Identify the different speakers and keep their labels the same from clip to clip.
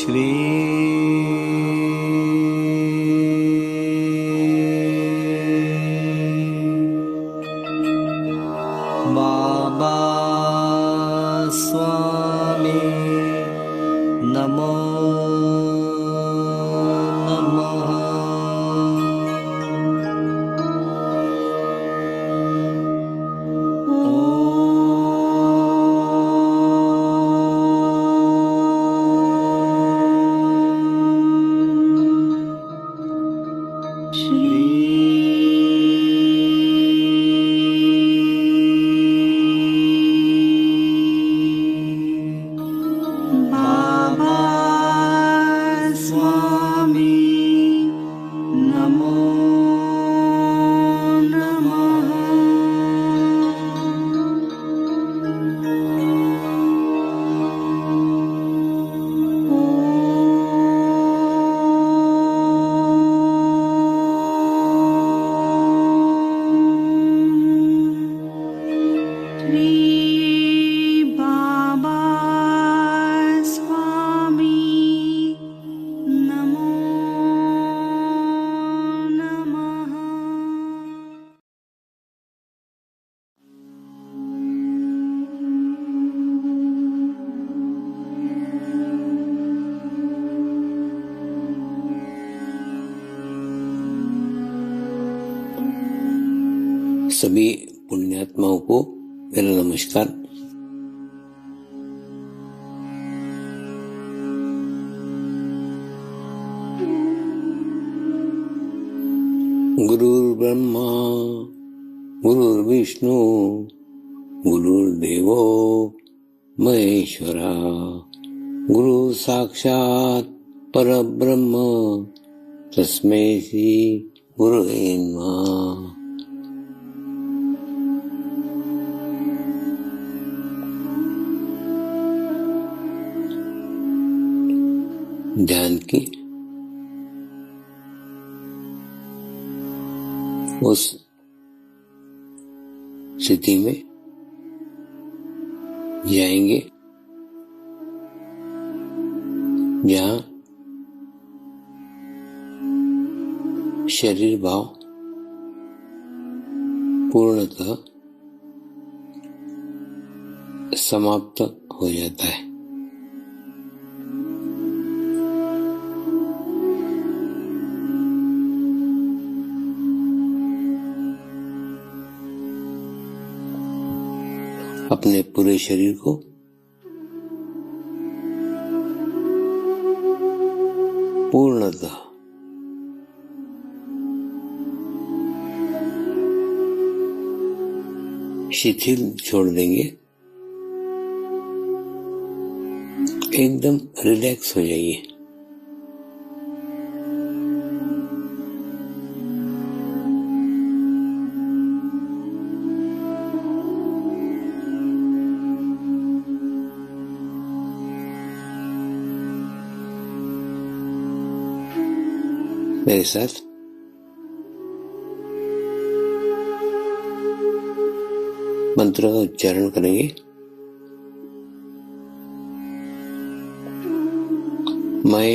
Speaker 1: श्री बाबा स्वामी नमो नमः।
Speaker 2: सभी पुण्यात्माओं को मेरा नमस्कार। गुरुर्ब्रह्मा गुरुर्विष्णु गुरुर्देवो महेश्वरा गुरु साक्षात् परब्रह्म तस्मै श्री गुरुवे नमः। ध्यान की उस स्थिति में जाएंगे जहाँ शरीर भाव पूर्णतः समाप्त हो जाता है। अपने पूरे शरीर को पूर्णतः शिथिल छोड़ देंगे, एकदम रिलैक्स हो जाइए। मेरे साथ मंत्र का उच्चारण करेंगे। मैं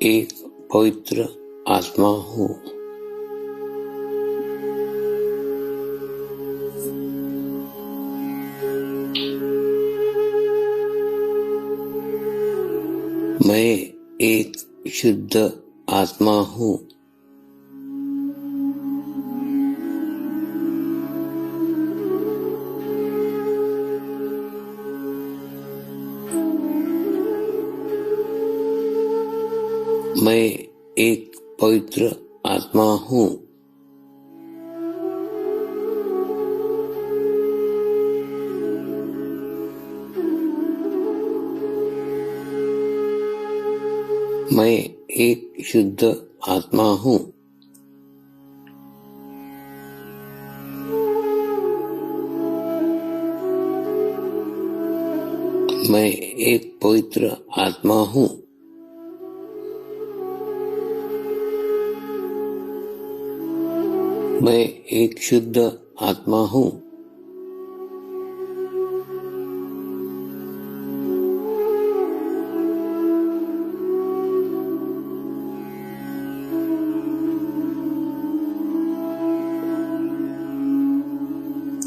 Speaker 2: एक पवित्र आत्मा हूँ। मैं एक शुद्ध आत्मा हूँ। मैं एक पवित्र आत्मा हूँ। मैं एक शुद्ध आत्मा हूँ। मैं एक पवित्र आत्मा हूँ। मैं एक शुद्ध आत्मा हूँ।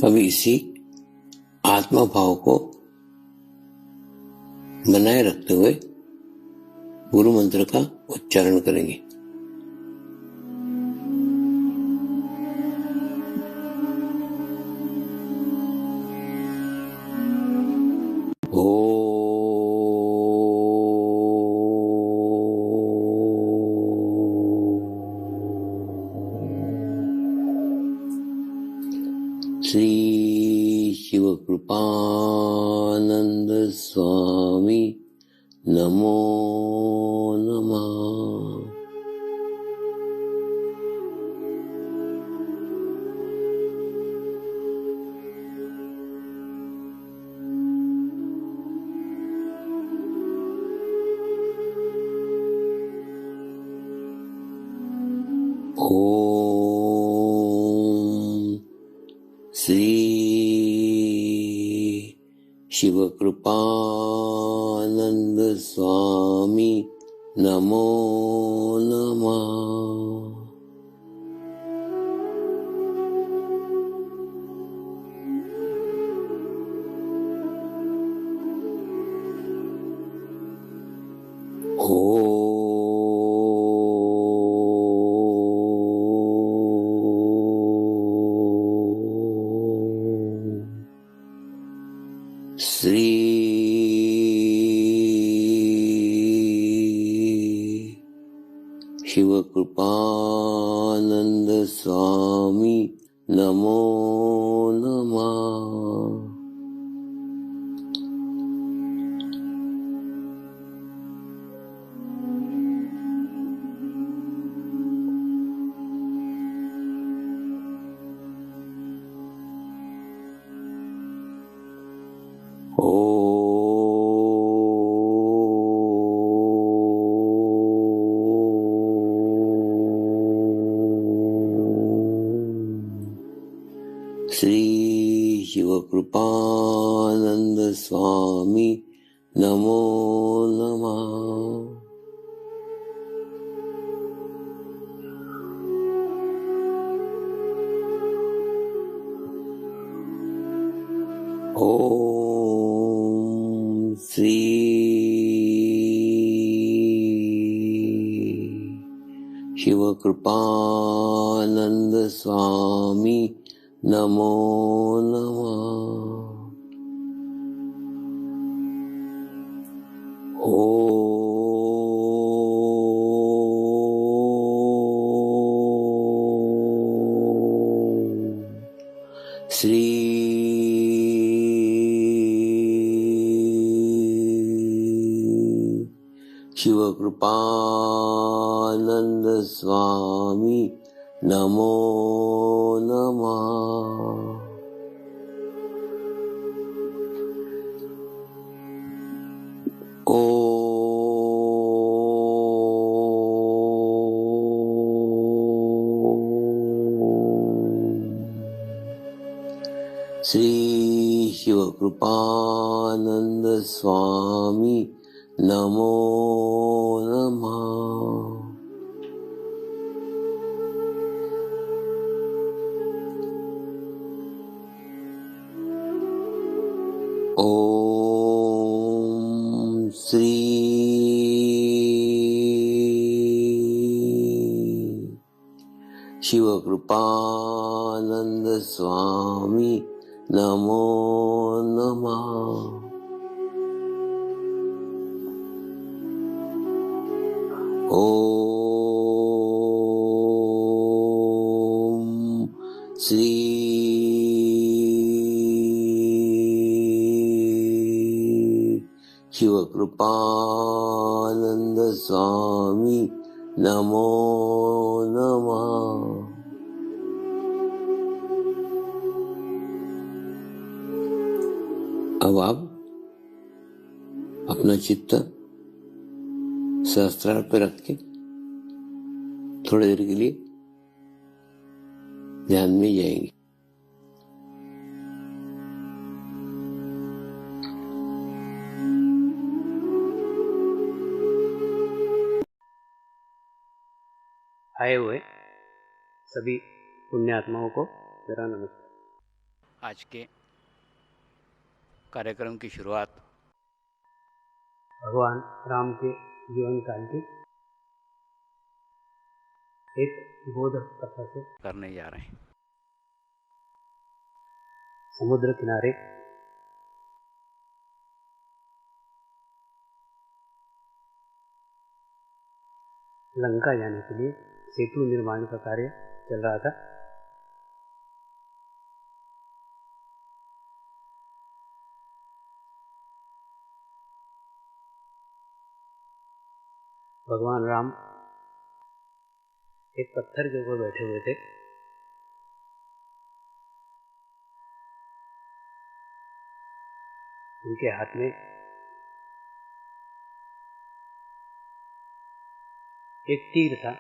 Speaker 2: अब इसी आत्मा भाव को बनाए रखते हुए गुरु मंत्र का उच्चारण करेंगे। श्री शिव कृपानंद स्वामी नमो नमः। ओम श्री शिव कृपानंद स्वामी नमो नमः। श्री शिव कृपानंद स्वामी नमो नमः। श्री शिव कृपानंद स्वामी नमो नमः। ओम श्री शिव कृपानंद स्वामी नमो नमः। ओम श्री शिव कृपानंद स्वामी नमो नमः। श्री शिव कृपानंद स्वामी नमो नमः। ओम श्री शिव कृपानंद स्वामी नमो नमः। ओम श्री शिव कृपानंद स्वामी नमो नमः। अब आप अपना चित्त सहस्त्रार पे रख के थोड़ी देर के लिए ध्यान में जाएंगे।
Speaker 3: आए हुए सभी पुण्यात्माओं को मेरा नमस्कार। आज के कार्यक्रम की शुरुआत
Speaker 4: भगवान राम के जीवन काल की एक बोध कथा से
Speaker 3: करने जा रहे हैं।
Speaker 4: समुद्र किनारे लंका जाने के लिए सेतु निर्माण का कार्य चल रहा था। भगवान राम एक पत्थर के ऊपर बैठे हुए थे। उनके हाथ में एक तीर था।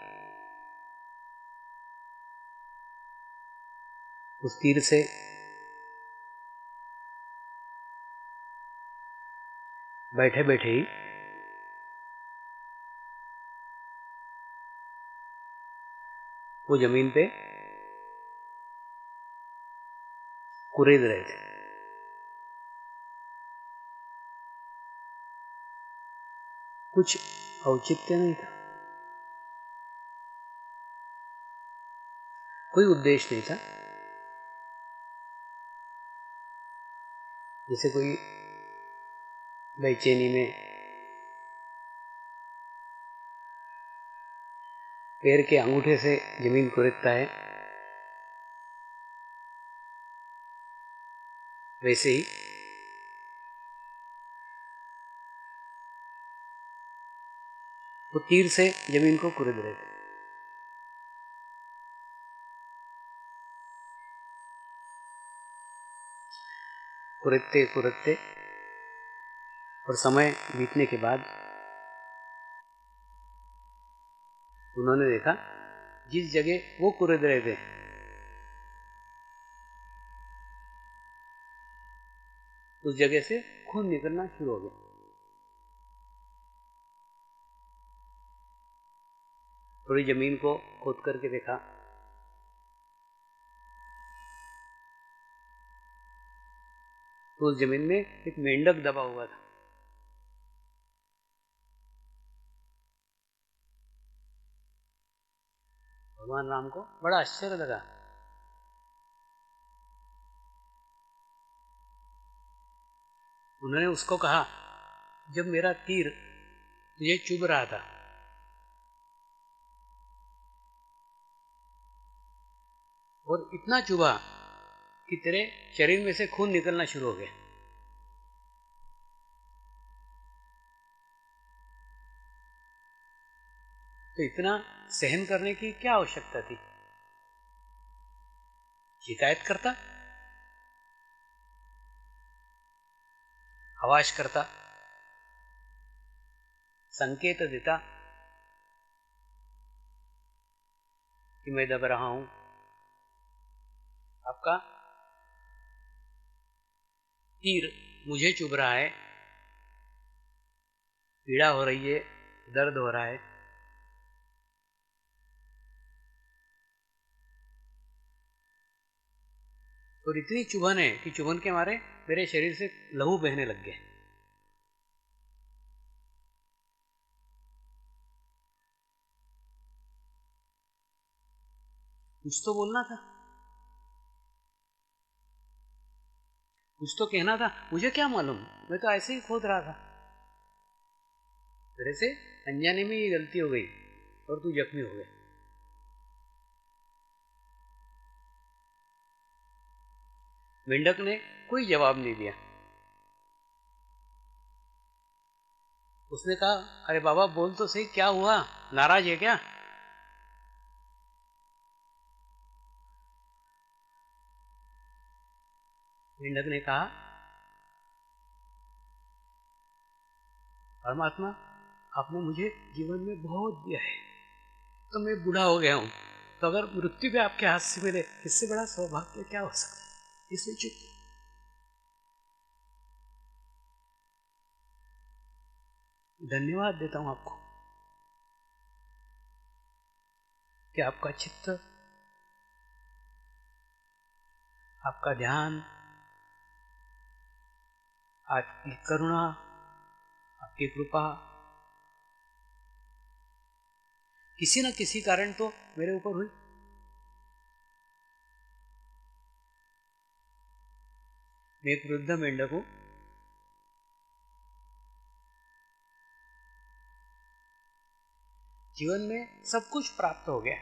Speaker 4: उस तीर से बैठे बैठे ही वो जमीन पे कुरेद रहे थे। कुछ औचित्य नहीं था, कोई उद्देश्य नहीं था। जैसे कोई बेचैनी में पैर के अंगूठे से जमीन कुरेदता है, वैसे ही वो तीर से जमीन को कुरेद रहे थे। कुरेदते कुरेदते और समय बीतने के बाद उन्होंने देखा जिस जगह वो कुरेद रहे थे उस जगह से खून निकलना शुरू हो गया। थोड़ी जमीन को खोद करके देखा तो उस जमीन में एक मेंढक दबा हुआ था। भगवान राम को बड़ा आश्चर्य लगा। उन्होंने उसको कहा, जब मेरा तीर तुझे चुभ रहा था और इतना चुभा कि तेरे शरीर में से खून निकलना शुरू हो गया, तो इतना सहन करने की क्या आवश्यकता थी? शिकायत करता, आवाज करता, संकेत देता कि मैं दब रहा हूं, आपका तीर मुझे चुभ रहा है, पीड़ा हो रही है, दर्द हो रहा है। और इतनी चुभन है कि चुभन के मारे मेरे शरीर से लहू बहने लग गए। कुछ तो बोलना था, कुछ तो कहना था। मुझे क्या मालूम, मैं तो ऐसे ही खोद रहा था। तेरे से अनजाने में ये गलती हो गई और तू जख्मी हो गया। मेंढक ने कोई जवाब नहीं दिया। उसने कहा, अरे बाबा बोल तो सही, क्या हुआ, नाराज है क्या? मेंढक ने कहा, परमात्मा आपने मुझे जीवन में बहुत दिया है, तो मैं बूढ़ा हो गया हूं, तो अगर मृत्यु भी आपके हाथ से मिले, इससे बड़ा सौभाग्य क्या हो सकता है? इसलिए चुप। धन्यवाद देता हूं आपको कि आपका चित्त, आपका ध्यान आपकी करुणा, आपकी कृपा किसी न किसी कारण तो मेरे ऊपर हुई। मैं एक वृद्ध मेंढक हूं। जीवन में सब कुछ प्राप्त हो गया।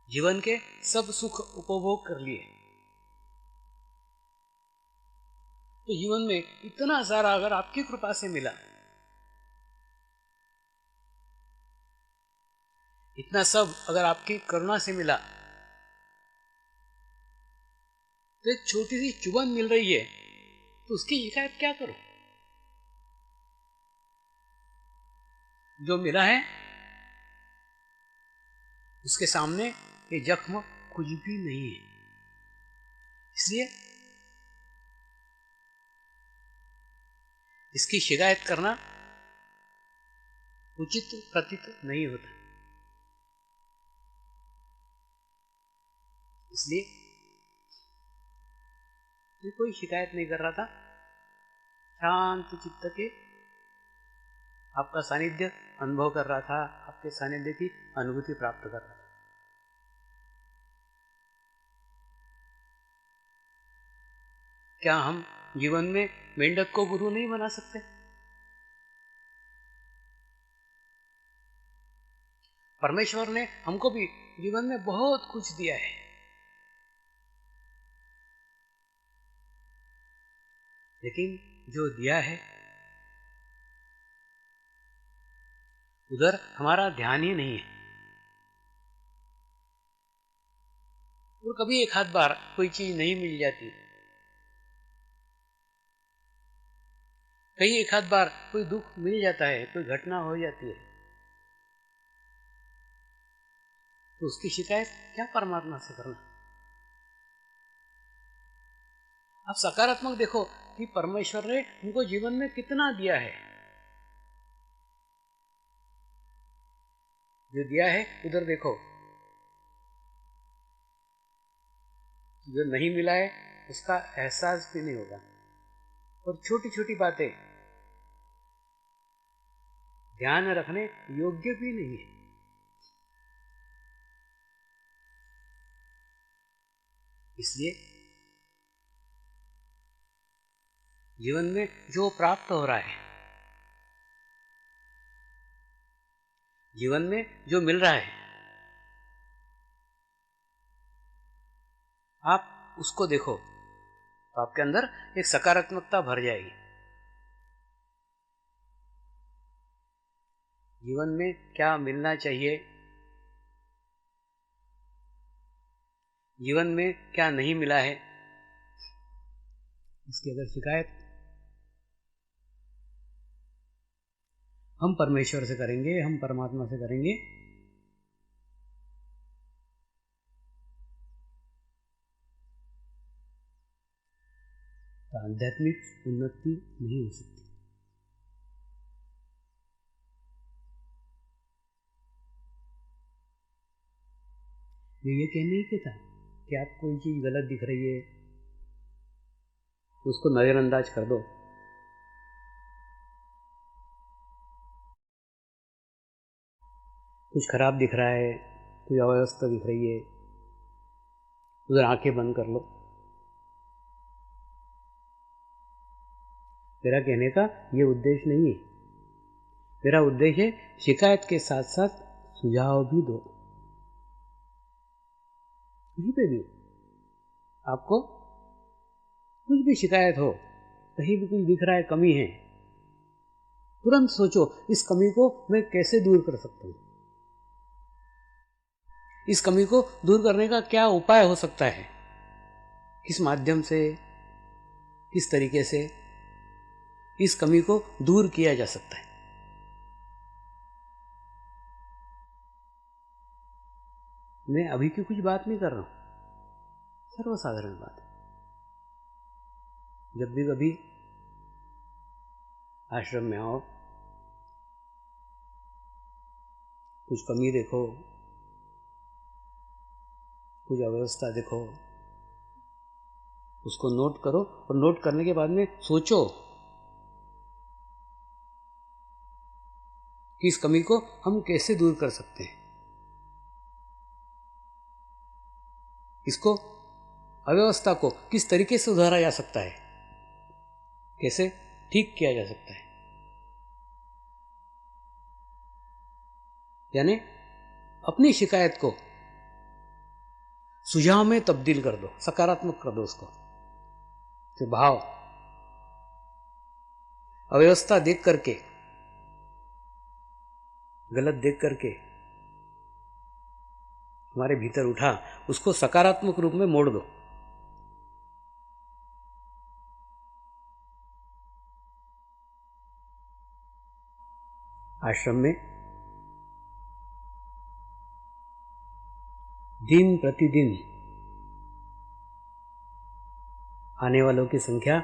Speaker 4: जीवन के सब सुख उपभोग कर लिए। तो जीवन में इतना सारा अगर आपकी कृपा से मिला, इतना सब अगर आपकी करुणा से मिला, तो एक छोटी सी चुभन मिल रही है, तो उसकी शिकायत क्या करो? जो मिला है उसके सामने ये जख्म कुछ भी नहीं है। इसलिए इसकी शिकायत करना उचित प्रतीत नहीं होता। इसलिए मैं कोई शिकायत नहीं कर रहा था, शांत चित्त के आपका सानिध्य अनुभव कर रहा था, आपके सानिध्य की अनुभूति प्राप्त कर रहा था। क्या हम जीवन में मेंढक को गुरु नहीं बना सकते? परमेश्वर ने हमको भी जीवन में बहुत कुछ दिया है, लेकिन जो दिया है उधर हमारा ध्यान ही नहीं है। और कभी एक आध बार कोई चीज नहीं मिल जाती, कहीं एक आध बार कोई दुख मिल जाता है, कोई घटना हो जाती है, तो उसकी शिकायत क्या परमात्मा से करना? आप सकारात्मक देखो कि परमेश्वर ने हमको जीवन में कितना दिया है। जो दिया है उधर देखो, जो नहीं मिला है उसका एहसास भी नहीं होगा। और छोटी छोटी बातें ध्यान रखने योग्य भी नहीं है। इसलिए जीवन में जो प्राप्त हो रहा है, जीवन में जो मिल रहा है, आप उसको देखो तो आपके अंदर एक सकारात्मकता भर जाएगी। जीवन में क्या मिलना चाहिए, जीवन में क्या नहीं मिला है, इसकी अगर शिकायत हम परमेश्वर से करेंगे, हम परमात्मा से करेंगे, तो आध्यात्मिक उन्नति नहीं हो सकती। मैं ये कहने ही कहता कि आप कोई चीज गलत दिख रही है तो उसको नजरअंदाज कर दो। कुछ खराब दिख रहा है, कोई अव्यवस्था दिख रही है, उधर आंखें बंद कर लो। मेरा कहने का ये उद्देश्य नहीं है। मेरा उद्देश्य है शिकायत के साथ साथ सुझाव भी दो। कहीं पे भी आपको कुछ भी शिकायत हो, कहीं भी कुछ दिख रहा है, कमी है, तुरंत सोचो इस कमी को मैं कैसे दूर कर सकता हूं, इस कमी को दूर करने का क्या उपाय हो सकता है, किस माध्यम से, किस तरीके से इस कमी को दूर किया जा सकता है। मैं अभी की कुछ बात नहीं कर रहा हूं, सर्वसाधारण बात है। जब भी कभी आश्रम में आओ, कुछ कमी देखो, कुछ अव्यवस्था देखो, उसको नोट करो और नोट करने के बाद में सोचो कि इस कमी को हम कैसे दूर कर सकते हैं, इसको अव्यवस्था को किस तरीके से सुधारा जा सकता है, कैसे ठीक किया जा सकता है। यानी अपनी शिकायत को सुझाव में तब्दील कर दो, सकारात्मक कर दो उसको। तो भाव अव्यवस्था देख करके, गलत देख करके हमारे भीतर उठा, उसको सकारात्मक रूप में मोड़ दो। आश्रम में दिन प्रतिदिन आने वालों की संख्या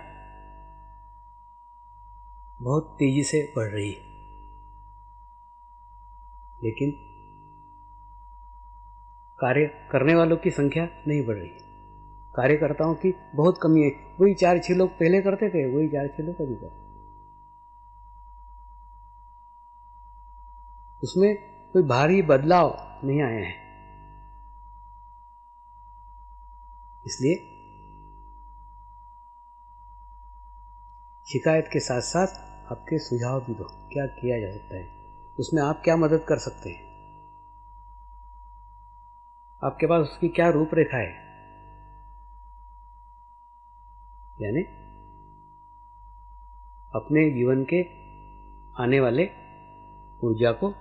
Speaker 4: बहुत तेजी से बढ़ रही है, लेकिन कार्य करने वालों की संख्या नहीं बढ़ रही। कार्यकर्ताओं की बहुत कमी है। वही 4-6 लोग पहले करते थे, वही 4-6 लोग अभी करते। उसमें कोई भारी बदलाव नहीं आया है। इसलिए शिकायत के साथ साथ आपके सुझाव भी दो, क्या किया जा सकता है, उसमें आप क्या मदद कर सकते हैं, आपके पास उसकी क्या रूपरेखा है। यानी अपने जीवन के आने वाले ऊर्जा को,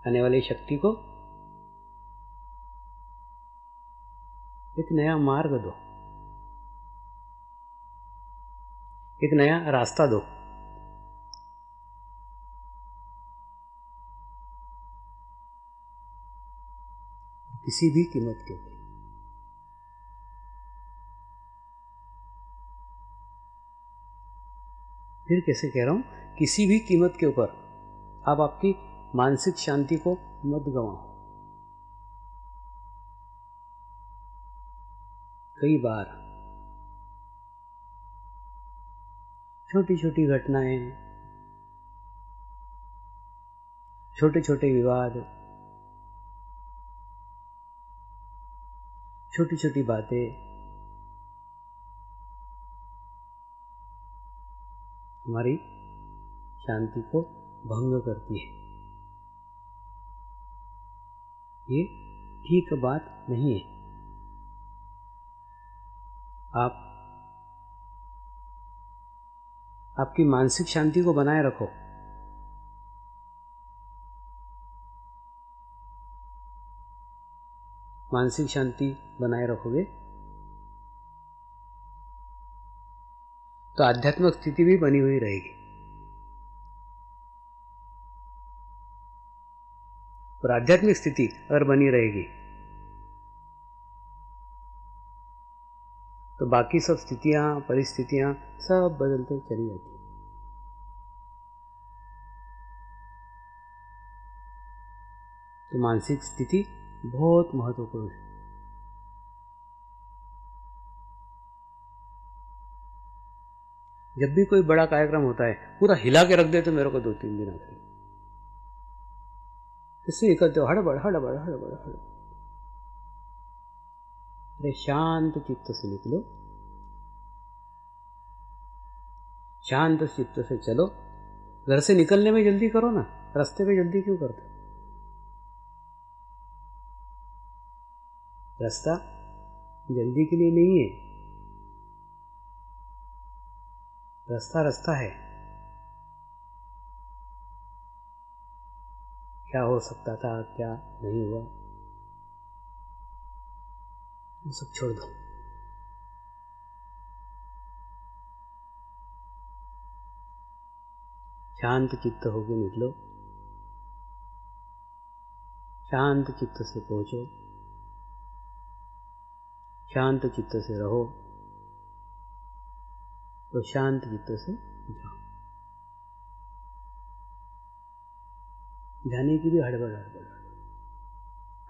Speaker 4: आने वाली शक्ति को एक नया मार्ग दो, एक नया रास्ता दो। किसी भी कीमत के ऊपर। फिर कैसे कह रहा हूं, किसी भी कीमत के ऊपर आप आपकी मानसिक शांति को मत गंवाओ। कई बार छोटी छोटी घटनाएं, छोटे छोटे विवाद, छोटी छोटी बातें हमारी शांति को भंग करती है। ये ठीक बात नहीं है। आप आपकी मानसिक शांति को बनाए रखो। मानसिक शांति बनाए रखोगे तो आध्यात्मिक स्थिति भी बनी हुई रहेगी। और आध्यात्मिक स्थिति अगर बनी रहेगी तो बाकी सब स्थितियां, परिस्थितियां सब बदलते चली जाती। तो मानसिक स्थिति बहुत महत्वपूर्ण है। जब भी कोई बड़ा कार्यक्रम होता है, पूरा हिला के रख दे तो मेरे को 2-3 दिन आते हैं। इससे निकलते हो हड़बड़ हड़बड़ हड़बड़ हड़बड़। अरे शांत चित्त से निकलो, शांत चित्त से चलो। घर से निकलने में जल्दी करो ना, रास्ते पे जल्दी क्यों करते हो? रास्ता जल्दी के लिए नहीं है, रास्ता रास्ता है। क्या हो सकता था, क्या नहीं हुआ, वो सब छोड़ दो। शांत चित्त होकर निकलो, शांत चित्त से पहुंचो, शांत चित्त से रहो तो शांत चित्त से जाओ। जाने की भी हड़बड़ हड़बड़,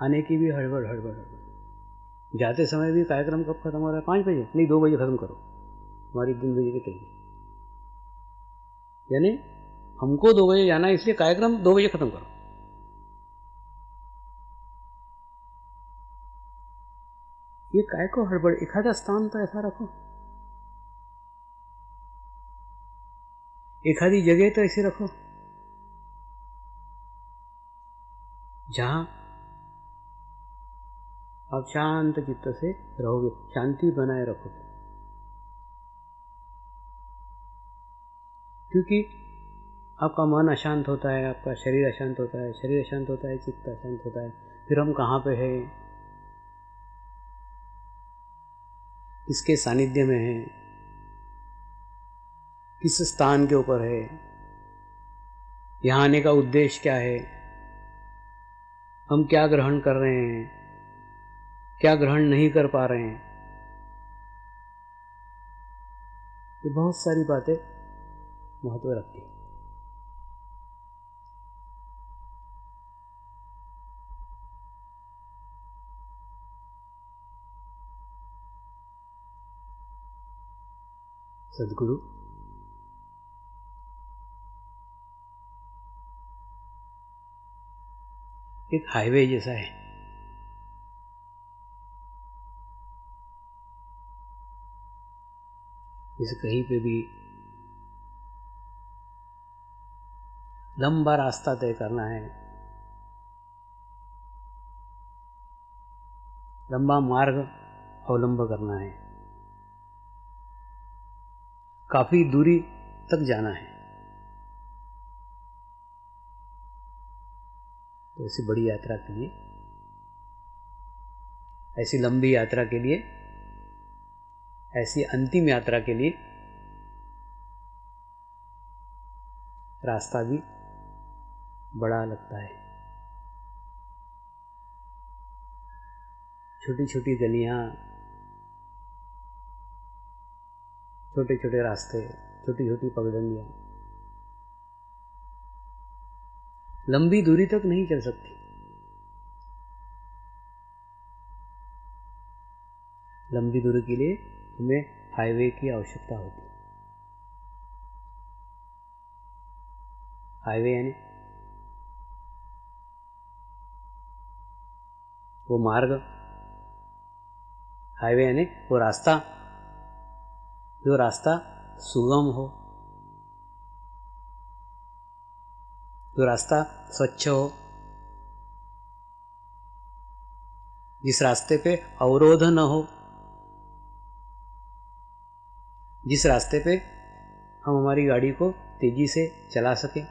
Speaker 4: आने की भी हड़बड़ हड़बड़ हड़बड़, जाते समय भी कार्यक्रम कब खत्म हो रहा है? 5 बजे? नहीं, 2 बजे खत्म करो, हमारी 3 बजे की ट्रेन। यानी हमको 2 बजे जाना है, इसलिए कार्यक्रम 2 बजे खत्म करो। ये काय को हड़बड़? एखादा स्थान तो ऐसा रखो, एखादी जगह तो ऐसी रखो जहां आप शांत चित्त से रहोगे, शांति बनाए रखोगे। क्योंकि आपका मन अशांत होता है, आपका शरीर अशांत होता है, शरीर अशांत होता है, चित्त अशांत होता है, फिर हम कहाँ पे हैं, किसके सानिध्य में हैं, किस स्थान के ऊपर है, यहाँ आने का उद्देश्य क्या है, हम क्या ग्रहण कर रहे हैं, क्या ग्रहण नहीं कर पा रहे हैं। ये बहुत सारी बातें महत्व रखती हैं। सदगुरु एक हाईवे जैसा है। जैसे कहीं पे भी लंबा रास्ता तय करना है, लंबा मार्ग अवलंब करना है, काफी दूरी तक जाना है, तो ऐसी बड़ी यात्रा के लिए, ऐसी लंबी यात्रा के लिए, ऐसी अंतिम यात्रा के लिए रास्ता भी बड़ा लगता है। छोटी छोटी गलियां, छोटे छोटे रास्ते, छोटी छोटी पगडंडियां लंबी दूरी तक नहीं चल सकती। लंबी दूरी के लिए हमें हाईवे की आवश्यकता होती है। हाईवे यानी वो मार्ग, हाईवे यानी वो रास्ता, जो रास्ता सुगम हो, जो रास्ता स्वच्छ हो, जिस रास्ते पे अवरोध न हो, जिस रास्ते पे हम हमारी गाड़ी को तेजी से चला सकें।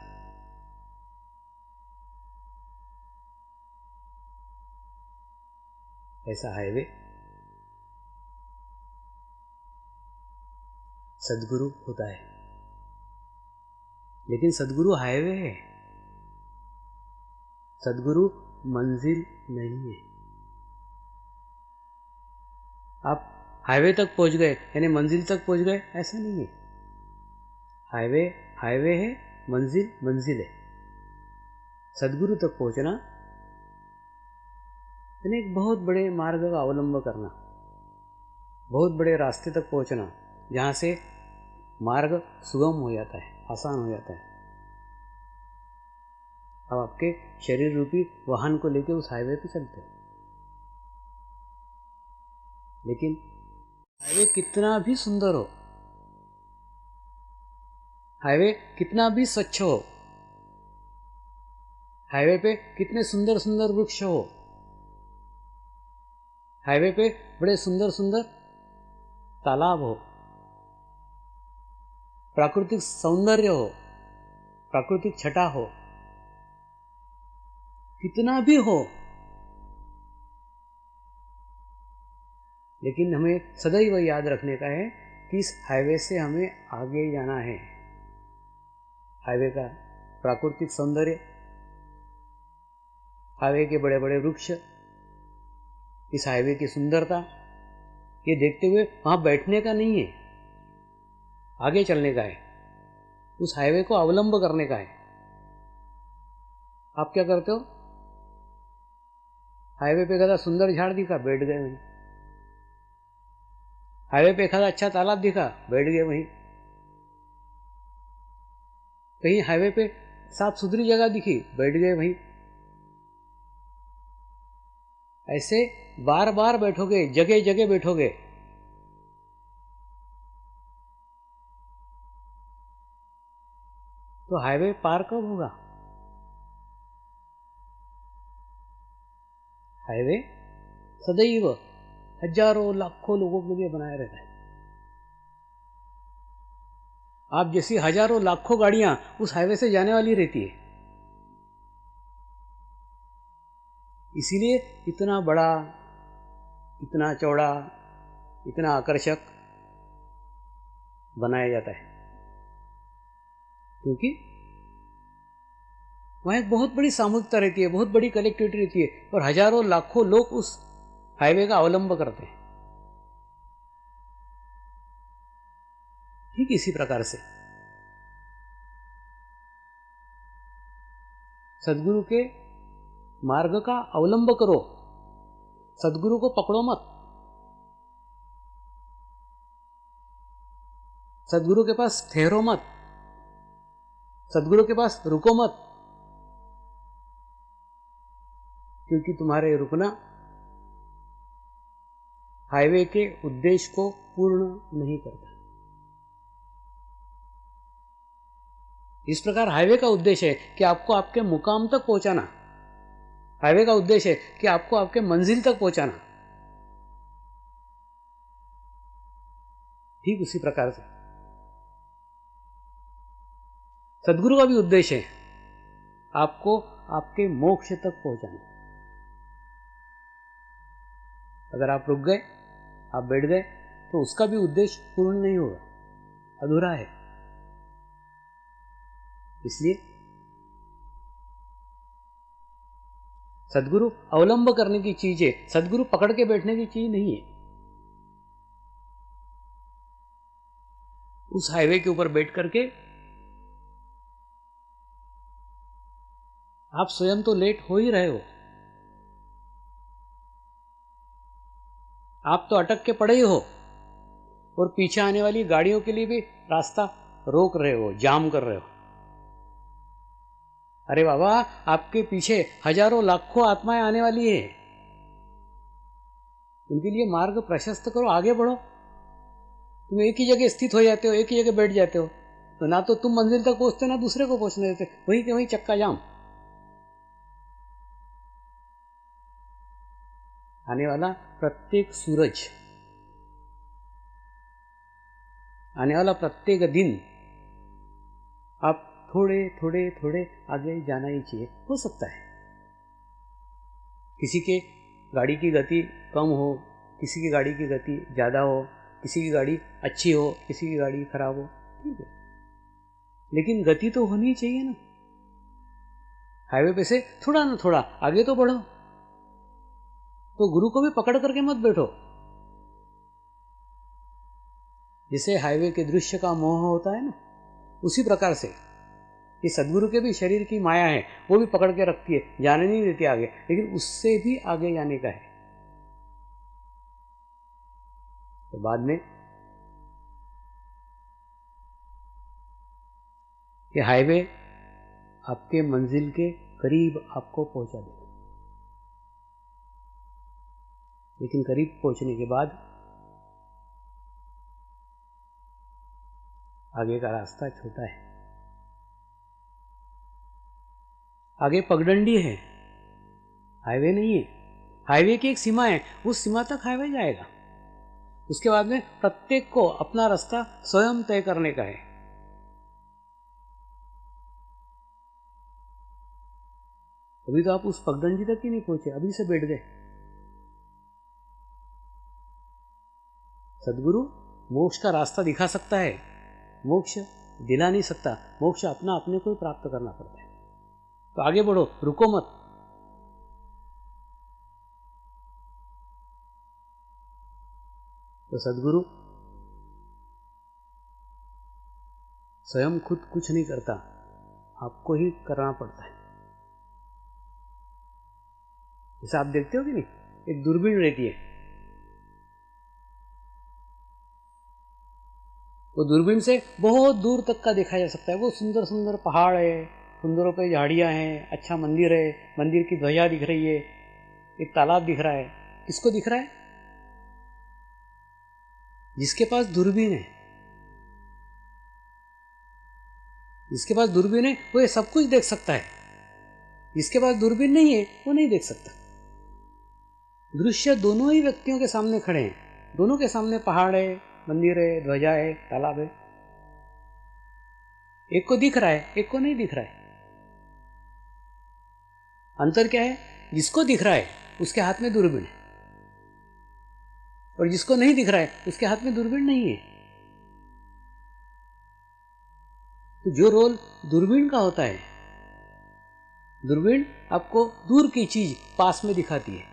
Speaker 4: ऐसा हाईवे सदगुरु होता है। लेकिन सदगुरु हाईवे है, सदगुरु मंजिल नहीं है। आप हाईवे तक पहुंच गए यानी मंजिल तक पहुंच गए, ऐसा नहीं है। हाईवे हाईवे है, मंजिल मंजिल है। सदगुरु तक पहुंचना यानी एक बहुत बड़े मार्ग का अवलंब करना, बहुत बड़े रास्ते तक पहुंचना, जहां से मार्ग सुगम हो जाता है, आसान हो जाता है। अब आपके शरीर रूपी वाहन को लेकर उस हाईवे पे चलते हैं, लेकिन हाईवे कितना भी सुंदर हो, हाईवे कितना भी स्वच्छ हो, हाईवे पे कितने सुंदर सुंदर वृक्ष हो, हाईवे पे बड़े सुंदर सुंदर तालाब हो, प्राकृतिक सौंदर्य हो, प्राकृतिक छटा हो, कितना भी हो, लेकिन हमें सदैव याद रखने का है कि इस हाईवे से हमें आगे जाना है। हाईवे का प्राकृतिक सौंदर्य, हाईवे के बड़े बड़े वृक्ष, इस हाईवे की सुंदरता, ये देखते हुए वहां बैठने का नहीं है, आगे चलने का है, उस हाईवे को अवलंब करने का है। आप क्या करते हो? हाईवे पे ज़्यादा सुंदर झाड़ दिखा, बैठ गए वहीं, हाईवे पे एक आधा अच्छा तालाब दिखा, बैठ गए वहीं। कहीं हाईवे पे साफ सुथरी जगह दिखी, बैठ गए वहीं। ऐसे बार बार बैठोगे, जगह जगह बैठोगे, तो हाईवे पार कब होगा? हाईवे सदैव हजारों लाखों लोगों के लिए बनाया रहता है। आप जैसी हजारों लाखों गाड़ियां उस हाईवे से जाने वाली रहती है। इसीलिए इतना बड़ा, इतना चौड़ा, इतना आकर्षक बनाया जाता है, क्योंकि वहां एक बहुत बड़ी सामूहिकता रहती है, बहुत बड़ी कनेक्टिविटी रहती है, और हजारों लाखों लोग उस हाईवे का अवलंब करते हैं। ठीक इसी प्रकार से सदगुरु के मार्ग का अवलंब करो, सदगुरु को पकड़ो मत। सदगुरु के पास ठहरो मत, सदगुरु के पास रुको मत, क्योंकि तुम्हारे रुकना हाईवे के उद्देश्य को पूर्ण नहीं करता। इस प्रकार हाईवे का उद्देश्य है कि आपको आपके मुकाम तक पहुंचाना, हाईवे का उद्देश्य है कि आपको आपके मंजिल तक पहुंचाना। ठीक उसी प्रकार से सदगुरु का भी उद्देश्य है आपको आपके मोक्ष तक पहुंचाना। अगर आप रुक गए, आप बैठ गए, तो उसका भी उद्देश्य पूर्ण नहीं होगा, अधूरा है। इसलिए सदगुरु अवलंब करने की चीज है, सदगुरु पकड़ के बैठने की चीज नहीं है। उस हाईवे के ऊपर बैठ करके आप स्वयं तो लेट हो ही रहे हो, आप तो अटक के पड़े ही हो, और पीछे आने वाली गाड़ियों के लिए भी रास्ता रोक रहे हो, जाम कर रहे हो। अरे बाबा, आपके पीछे हजारों लाखों आत्माएं आने वाली है, उनके लिए मार्ग प्रशस्त करो, आगे बढ़ो। तुम एक ही जगह स्थित हो जाते हो, एक ही जगह बैठ जाते हो, तो ना तो तुम मंजिल तक पहुंचते, ना दूसरे को पहुंचने देते, वहीं के वहीं चक्का जाम। आने वाला प्रत्येक सूरज, आने वाला प्रत्येक दिन आप थोड़े थोड़े थोड़े आगे जाना ही चाहिए। हो सकता है किसी के गाड़ी की गति कम हो, किसी की गाड़ी की गति ज़्यादा हो, किसी की गाड़ी अच्छी हो, किसी की गाड़ी खराब हो, ठीक है, लेकिन गति तो होनी चाहिए ना। हाईवे पे से थोड़ा ना थोड़ा आगे तो बढ़ो। तो गुरु को भी पकड़ करके मत बैठो। जिसे हाईवे के दृश्य का मोह होता है ना, उसी प्रकार से ये सदगुरु के भी शरीर की माया है, वो भी पकड़ के रखती है, जाने नहीं देती आगे, लेकिन उससे भी आगे जाने का है। तो बाद में ये हाईवे आपके मंजिल के करीब आपको पहुंचा देगा, लेकिन करीब पहुंचने के बाद आगे का रास्ता छोटा है, आगे पगडंडी है, हाईवे नहीं है। हाईवे की एक सीमा है, उस सीमा तक हाईवे जाएगा, उसके बाद में प्रत्येक को अपना रास्ता स्वयं तय करने का है। अभी तो आप उस पगडंडी तक ही नहीं पहुंचे, अभी से बैठ गए। सदगुरु मोक्ष का रास्ता दिखा सकता है, मोक्ष दिला नहीं सकता। मोक्ष अपना अपने को ही प्राप्त करना पड़ता है। तो आगे बढ़ो, रुको मत। तो सदगुरु स्वयं खुद कुछ नहीं करता, आपको ही करना पड़ता है। जैसे आप देखते हो कि नहीं, एक दूरबीन रहती है, वो दूरबीन से बहुत दूर तक का देखा जा सकता है। वो सुंदर सुंदर पहाड़ है, सुंदरों पे झाड़ियाँ हैं, अच्छा मंदिर है, मंदिर की ध्वजा दिख रही है, एक तालाब दिख रहा है। किसको दिख रहा है? जिसके पास दूरबीन है। जिसके पास दूरबीन है वो ये सब कुछ देख सकता है। जिसके पास दूरबीन नहीं है वो नहीं देख सकता। दृश्य दोनों ही व्यक्तियों के सामने खड़े हैं। दोनों के सामने पहाड़ है, मंदिर है, ध्वजा है, तालाब है। एक को दिख रहा है, एक को नहीं दिख रहा है। अंतर क्या है? जिसको दिख रहा है उसके हाथ में दूरबीन है, और जिसको नहीं दिख रहा है उसके हाथ में दूरबीन नहीं है। तो जो रोल दूरबीन का होता है, दूरबीन आपको दूर की चीज पास में दिखाती है,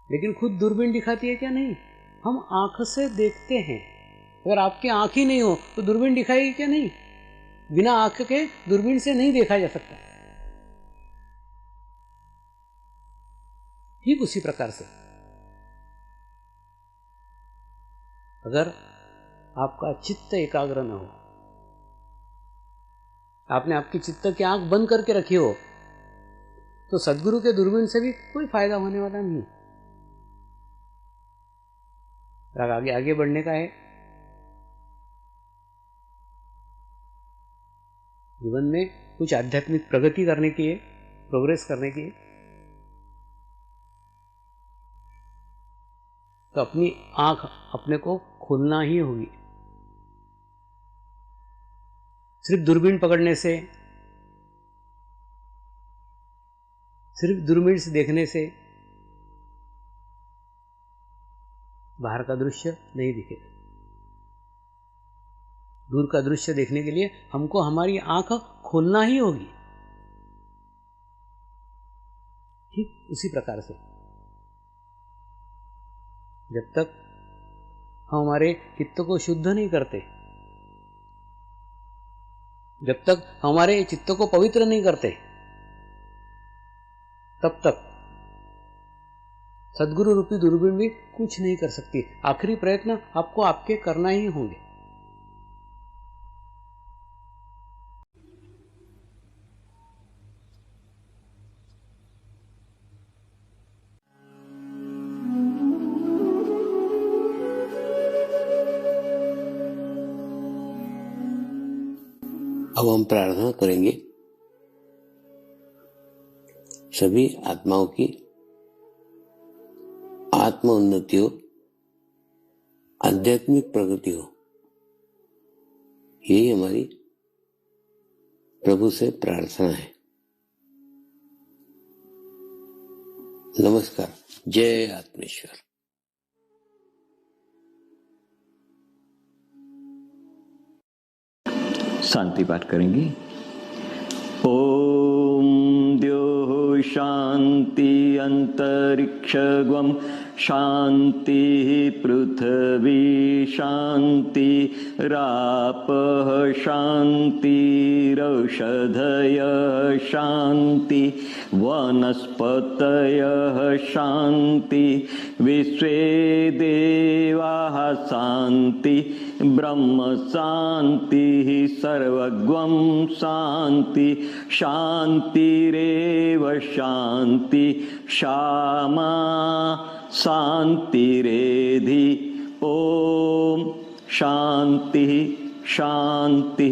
Speaker 4: लेकिन खुद दूरबीन दिखाती है क्या? नहीं। हम आंख से देखते हैं। अगर आपकी आंख ही नहीं हो तो दूरबीन दिखाएगी क्या? नहीं। बिना आंख के दूरबीन से नहीं देखा जा सकता। ठीक उसी प्रकार से अगर आपका चित्त एकाग्र न हो, आपने आपकी चित्त की आंख बंद करके रखी हो, तो सद्गुरु के दूरबीन से भी कोई फायदा होने वाला नहीं। आगे आगे बढ़ने का है, जीवन में कुछ आध्यात्मिक प्रगति करने की है, प्रोग्रेस करने की है, तो अपनी आंख अपने को खोलना ही होगी। सिर्फ दूरबीन पकड़ने से, सिर्फ दूरबीन से देखने से बाहर का दृश्य नहीं दिखेगा। दूर का दृश्य देखने के लिए हमको हमारी आंख खोलना ही होगी। ठीक उसी प्रकार से जब तक हम हमारे चित्त को शुद्ध नहीं करते, जब तक हमारे चित्त को पवित्र नहीं करते, तब तक सद्गुरु रूपी दूरबीन भी कुछ नहीं कर सकती। आखिरी प्रयत्न आपको आपके करना ही होंगे।
Speaker 2: अब हम प्रार्थना करेंगे सभी आत्माओं की आत्म उन्नति हो, आध्यात्मिक प्रगति हो। यही हमारी प्रभु से प्रार्थना है। नमस्कार। जय आत्मेश्वर।
Speaker 5: शांति पाठ करेंगे। ओम द्यो शांति अंतरिक्षगम शांति पृथ्वी शांति रापः शांतिरौषधयः शांति वनस्पतयः शांति विश्वे देवाः शांति ब्रह्म शांति सर्वगं शांति शांतिरेव शांति क्षमा शांतिरेधि। ओम शांति शांति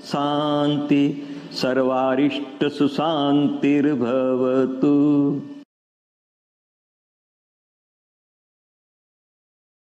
Speaker 5: शांति सर्वारिष्ट सुशांतिर्भवतु।